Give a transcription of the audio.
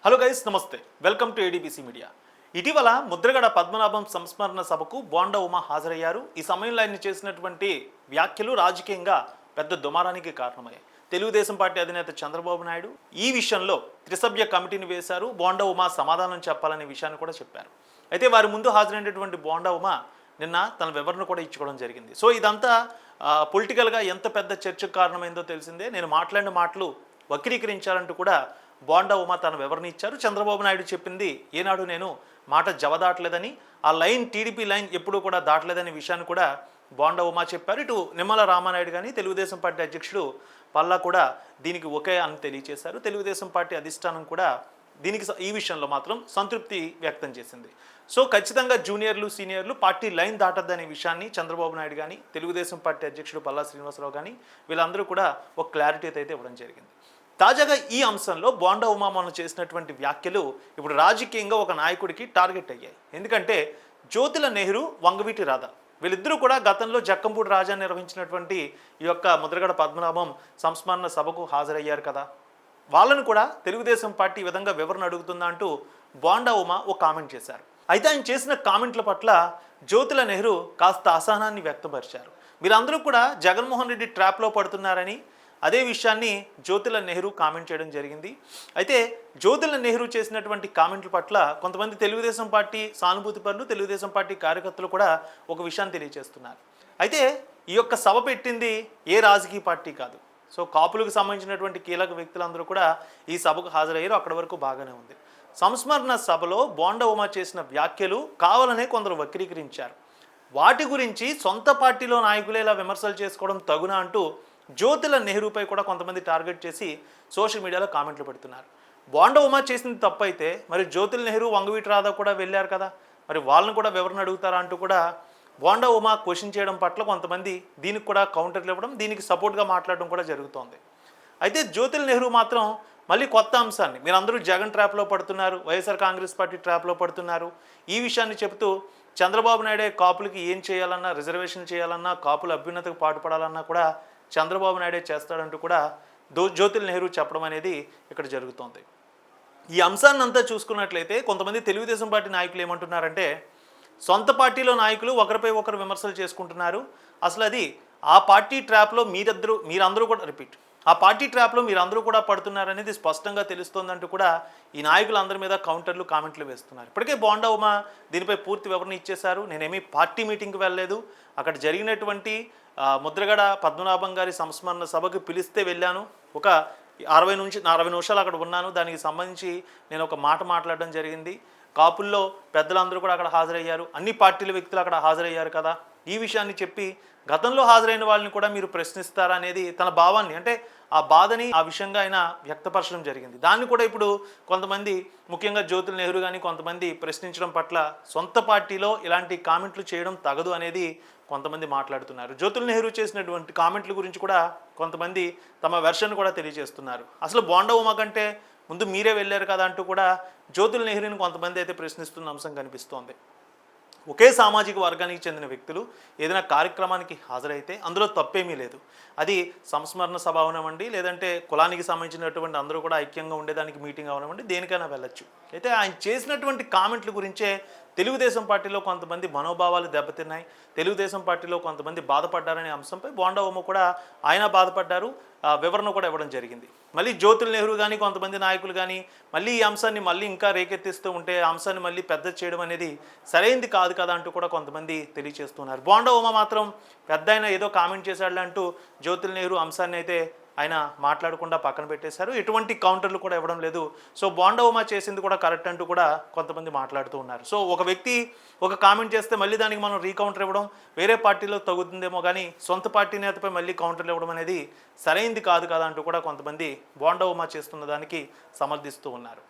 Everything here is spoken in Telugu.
హలో గైస్, నమస్తే. Welcome to ADBC media. ఇటీవల ముద్రగడ పద్మనాభం సంస్మరణ సభకు బోండా ఉమ హాజరయ్యారు. ఈ సమయంలో ఆయన చేసినటువంటి వ్యాఖ్యలు రాజకీయంగా పెద్ద దుమారానికి కారణమయ్యాయి. తెలుగుదేశం పార్టీ అధినేత చంద్రబాబు నాయుడు ఈ విషయంలో త్రిసభ్య కమిటీని వేశారు. బోండా ఉమ సమాధానం చెప్పాలనే విషయాన్ని కూడా చెప్పారు. అయితే వారి ముందు హాజరైనటువంటి బోండా ఉమ నిన్న తన వివరణ కూడా ఇచ్చుకోవడం జరిగింది. సో ఇదంతా పొలిటికల్గా ఎంత పెద్ద చర్చకు కారణమైందో తెలిసిందే. నేను మాట్లాడిన మాటలు వక్రీకరించారంటూ కూడా బోండా ఉమ తన వివరణ ఇచ్చారు. చంద్రబాబు నాయుడు చెప్పింది ఏనాడు నేను మాట జవదాటలేదని, ఆ లైన్ టీడీపీ లైన్ ఎప్పుడూ కూడా దాటలేదనే విషయాన్ని కూడా బోండా ఉమ చెప్పారు. ఇటు నిమ్మల రామానాయుడు కానీ తెలుగుదేశం పార్టీ అధ్యక్షుడు పల్లా కూడా దీనికి ఒకే అని తెలియజేశారు. తెలుగుదేశం పార్టీ అధిష్టానం కూడా దీనికి ఈ విషయంలో మాత్రం సంతృప్తి వ్యక్తం చేసింది. సో ఖచ్చితంగా జూనియర్లు సీనియర్లు పార్టీ లైన్ దాటద్దనే విషయాన్ని చంద్రబాబు నాయుడు కానీ తెలుగుదేశం పార్టీ అధ్యక్షుడు పల్లా శ్రీనివాసరావు కానీ వీళ్ళందరూ కూడా ఒక క్లారిటీ అయితే ఇవ్వడం జరిగింది. తాజాగా ఈ అంశంలో బోండా ఉమ మొన్న చేసినటువంటి వ్యాఖ్యలు ఇప్పుడు రాజకీయంగా ఒక నాయకుడికి టార్గెట్ అయ్యాయి. ఎందుకంటే జ్యోతిల నెహ్రూ, వంగవీటి రాధా వీళ్ళిద్దరూ కూడా గతంలో జక్కంపూడి రాజా నిర్వహించినటువంటి ఈ యొక్క ముద్రగడ పద్మనాభం సంస్మరణ సభకు హాజరయ్యారు కదా. వాళ్ళను కూడా తెలుగుదేశం పార్టీ ఈ విధంగా వివరణ అడుగుతుందా అంటూ బోండా ఉమ ఒక కామెంట్ చేశారు. అయితే ఆయన చేసిన కామెంట్ల పట్ల జ్యోతిల నెహ్రూ కాస్త అసహనాన్ని వ్యక్తపరిచారు. మీరందరూ కూడా జగన్మోహన్ రెడ్డి ట్రాప్లో పడుతున్నారని అదే విషయాన్ని జ్యోతిల నెహ్రూ కామెంట్ చేయడం జరిగింది. అయితే జ్యోతిల నెహ్రూ చేసినటువంటి కామెంట్ల పట్ల కొంతమంది తెలుగుదేశం పార్టీ సానుభూతి పరులు, తెలుగుదేశం పార్టీ కార్యకర్తలు కూడా ఒక విషయాన్ని తెలియజేస్తున్నారు. అయితే ఈ యొక్క సభ పెట్టింది ఏ రాజకీయ పార్టీ కాదు. సో కాపులకు సంబంధించినటువంటి కీలక వ్యక్తులందరూ కూడా ఈ సభకు హాజరయ్యారు. అక్కడి వరకు బాగానే ఉంది. సంస్మరణ సభలో బోండా ఉమ చేసిన వ్యాఖ్యలు కావాలనే కొందరు వక్రీకరించారు. వాటి గురించి సొంత పార్టీలో నాయకులే ఇలా విమర్శలు చేసుకోవడం తగునా అంటూ జ్యోతిల నెహ్రూపై కూడా కొంతమంది టార్గెట్ చేసి సోషల్ మీడియాలో కామెంట్లు పెడుతున్నారు. బోండా ఉమ చేసింది తప్పు అయితే మరి జ్యోతిల నెహ్రూ, వంగవీటి రాధా కూడా వెళ్ళారు కదా, మరి వాళ్ళని కూడా వివరణ అడుగుతారా అంటూ కూడా బోండా ఉమ క్వశ్చన్ చేయడం పట్ల కొంతమంది దీనికి కూడా కౌంటర్లు ఇవ్వడం, దీనికి సపోర్ట్గా మాట్లాడడం కూడా జరుగుతోంది. అయితే జ్యోతిల నెహ్రూ మాత్రం మళ్ళీ కొత్త అంశాన్ని, మీరందరూ జగన్ ట్రాప్లో పడుతున్నారు, వైఎస్ఆర్ కాంగ్రెస్ పార్టీ ట్రాప్లో పడుతున్నారు, ఈ విషయాన్ని చెబుతూ చంద్రబాబు నాయుడే కాపులకి ఏం చేయాలన్నా, రిజర్వేషన్ చేయాలన్నా, కాపుల అభ్యున్నతకు పాటుపడాలన్నా కూడా చంద్రబాబు నాయుడే చేస్తాడంటూ కూడా జ్యోతిల నెహ్రూ చెప్పడం అనేది ఇక్కడ జరుగుతోంది. ఈ అంశాన్ని అంతా చూసుకున్నట్లయితే కొంతమంది తెలుగుదేశం పార్టీ నాయకులు ఏమంటున్నారంటే, సొంత పార్టీలో నాయకులు ఒకరిపై ఒకరు విమర్శలు చేసుకుంటున్నారు, అసలు అది ఆ పార్టీ ట్రాప్లో మీరందరూ కూడా ఆ పార్టీ ట్రాప్లో మీరందరూ కూడా పడుతున్నారనేది స్పష్టంగా తెలుస్తోందంటూ కూడా ఈ నాయకులందరి మీద కౌంటర్లు, కామెంట్లు వేస్తున్నారు. ఇప్పటికే బోండా ఉమ దీనిపై పూర్తి వివరణ ఇచ్చేశారు. నేనేమీ పార్టీ మీటింగ్కి వెళ్ళలేదు, అక్కడ జరిగినటువంటి ముద్రగడ పద్మనాభం గారి సంస్మరణ సభకు పిలిస్తే వెళ్ళాను, ఒక 60 నుంచి 40 నిమిషాలు అక్కడ ఉన్నాను, దానికి సంబంధించి నేను ఒక మాట మాట్లాడడం జరిగింది. కాపుల్లో పెద్దలందరూ కూడా అక్కడ హాజరయ్యారు, అన్ని పార్టీల వ్యక్తులు అక్కడ హాజరయ్యారు కదా, ఈ విషయాన్ని చెప్పి గతంలో హాజరైన వాళ్ళని కూడా మీరు ప్రశ్నిస్తారా అనేది తన భావాన్ని, అంటే ఆ బాధని ఆ విషయంగా ఆయన వ్యక్తపరచడం జరిగింది. దాన్ని కూడా ఇప్పుడు కొంతమంది, ముఖ్యంగా జ్యోతిల నెహ్రూ కానీ కొంతమంది ప్రశ్నించడం పట్ల సొంత పార్టీలో ఇలాంటి కామెంట్లు చేయడం తగదు అనేది కొంతమంది మాట్లాడుతున్నారు. జ్యోతిల నెహ్రూ చేసినటువంటి కామెంట్ల గురించి కూడా కొంతమంది తమ వెర్షన్ కూడా తెలియజేస్తున్నారు. అసలు బోండా ఉమ కంటే ముందు మీరే వెళ్ళారు కదా అంటూ కూడా జ్యోతిల నెహ్రూని కొంతమంది అయితే ప్రశ్నిస్తున్న అంశం కనిపిస్తోంది. ఒకే సామాజిక వర్గానికి చెందిన వ్యక్తులు ఏదైనా కార్యక్రమానికి హాజరైతే అందులో తప్పేమీ లేదు. అది సంస్మరణ సభ అవనివ్వండి, లేదంటే కులానికి సంబంధించినటువంటి అందరూ కూడా ఐక్యంగా ఉండేదానికి మీటింగ్ అవనివ్వండి, దేనికైనా వెళ్ళొచ్చు. అయితే ఆయన చేసినటువంటి కామెంట్ల గురించే తెలుగుదేశం పార్టీలో కొంతమంది మనోభావాలు దెబ్బతిన్నాయి, తెలుగుదేశం పార్టీలో కొంతమంది బాధపడ్డారనే అంశంపై బోండా ఉమ కూడా ఆయన బాధపడ్డారు, వివరణ కూడా ఇవ్వడం జరిగింది. మళ్ళీ జ్యోతిల నెహ్రూ కానీ కొంతమంది నాయకులు కానీ మళ్ళీ ఈ అంశాన్ని మళ్ళీ ఇంకా రేకెత్తిస్తూ ఉంటే అంశాన్ని మళ్ళీ పెద్ద చేయడం అనేది సరైంది కాదు కదా అంటూ కూడా కొంతమంది తెలియజేస్తున్నారు. బోండా ఉమ మాత్రం పెద్ద ఆయన ఏదో కామెంట్ చేశాడు అంటూ జ్యోతిల నెహ్రూ అంశాన్ని అయితే ఆయన మాట్లాడకుండా పక్కన పెట్టేశారు. ఎటువంటి కౌంటర్లు కూడా ఇవ్వడం లేదు. సో బోండా ఉమ చేసింది కూడా కరెక్ట్ అంటూ కూడా కొంతమంది మాట్లాడుతూ ఉన్నారు. సో ఒక వ్యక్తి ఒక కామెంట్ చేస్తే మళ్ళీ దానికి మనం రీకౌంటర్ ఇవ్వడం వేరే పార్టీలో తగ్గుతుందేమో కానీ సొంత పార్టీ నేతపై మళ్ళీ కౌంటర్లు ఇవ్వడం అనేది సరైంది కాదు కదా అంటూ కూడా కొంతమంది బోండా ఉమ చేస్తున్న దానికి సమర్థిస్తూ ఉన్నారు.